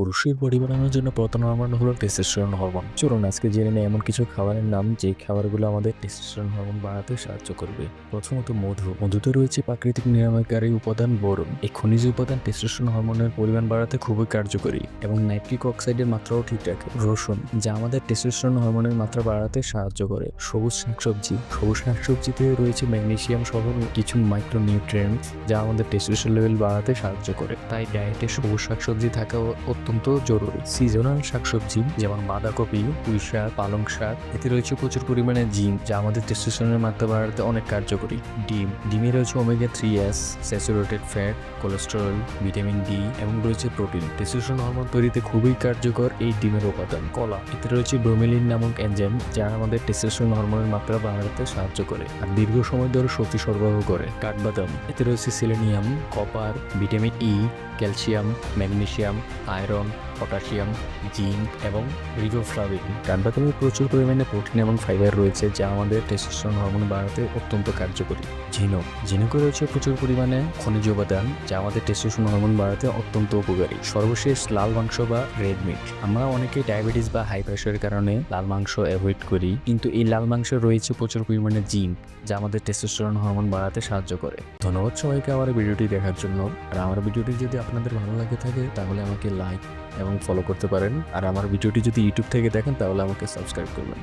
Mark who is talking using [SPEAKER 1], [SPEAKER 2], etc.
[SPEAKER 1] পুরুষের বডি বানানোর জন্য প্রধান হরমোন হলো টেস্টোস্টেরন হরমোন। চলুন আজকে জেনে নেই এমন কিছু খাবারের নাম যে খাবারগুলো আমাদের টেস্টোস্টেরন হরমোন বাড়াতে সাহায্য করবে। প্রথমত মধু। মধুতে রয়েছে প্রাকৃতিক নিরাময়কারী উপাদান বোরন। এই খনিজ উপাদান টেস্টোস্টেরন হরমোনের পরিমাণ বাড়াতে খুবই কার্যকরী এবং নাইট্রিক অক্সাইডের মাত্রাও ঠিক রাখে। রসুন, যা আমাদের টেস্টোস্টেরন হরমোনের মাত্রা বাড়াতে সাহায্য করে। সবুজ শাকসবজি। সবুজ শাকসবজিতে রয়েছে ম্যাগনেসিয়াম সহ কিছু মাইক্রোনিউট্রিয়েন্ট যা আমাদের টেস্টোস্টেরন লেভেল বাড়াতে সাহায্য করে। তাই ডায়েটে সবুজ শাকসবজি থাকা অত্যন্ত জরুরি। সিজনাল শাকসবজি যেমন বাঁধাকপি, পুঁই শাক, পালং শাক, এতে রয়েছে প্রচুর পরিমাণে জিঙ্ক যা আমাদের টেস্টোস্টেরনের মাত্রা বাড়াতে অনেক কার্যকরী। ডিমে রয়েছে omega 3S, saturated fat, cholesterol, vitamin D এবং রয়েছে প্রোটিন। টেস্টোস্টেরন হরমোন তৈরিতে খুবই কার্যকর এই ডিমের উপাদান। কলা, এতে রয়েছে ব্রোমেলিন নামক এনজাইম যা আমাদের টেস্টোস্টেরন হরমোনের মাত্রা বাড়াতে সাহায্য করে আর দীর্ঘ সময় ধরে শক্তি সরবরাহ করে। কাঠবাদাম, এতে রয়েছে selenium, copper, vitamin E, calcium, magnesium, iron, potassium, zinc এবং রিবোফ্লাভিন। কাঠবাদামে প্রচুর পরিমাণে প্রোটিন এবং ফাইবার রয়েছে যা আমাদের টেস্টোস্টেরন হরমোন বাড়াতে অত্যন্ত কার্যকরী। ঝিনুকে রয়েছে প্রচুর পরিমাণে খনিজ উপাদান যা আমাদের টেস্টোস্টেরন হরমোন বাড়াতে অত্যন্ত উপকারী। সর্বশেষ লাল মাংস বা রেড মিট। আমরা অনেকেই ডায়াবেটিস বা হাই প্রেশারের কারণে লাল মাংস অ্যাভয়েড করি, কিন্তু এই লাল মাংসে রয়েছে প্রচুর পরিমাণে জিঙ্ক যা আমাদের টেস্টোস্টেরন হরমোন বাড়াতে সাহায্য করে। ধন্যবাদ সবাইকে আমার ভিডিওটি দেখার জন্য। আর আমার ভিডিওটি যদি আপনাদের ভালো লাগে থাকে তাহলে আমাকে লাইক এবং ফলো করতে পারেন। আর আমার ভিডিওটি যদি ইউটিউব থেকে দেখেন তাহলে আমাকে সাবস্ক্রাইব করবেন।